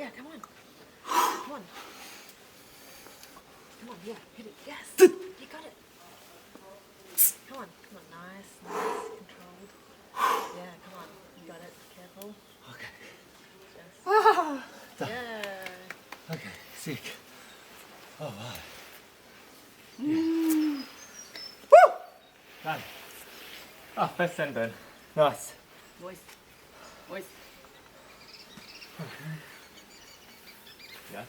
Yeah, come on. Come on. Come on, yeah, hit it. Yes! You got it. Come on, nice, controlled. Yeah, come on, you got it. Careful. Okay. Yes. Yeah. Okay, sick. Oh, wow. Woo! Done. Oh, first sunburn. Nice. Voice. Yeah, I think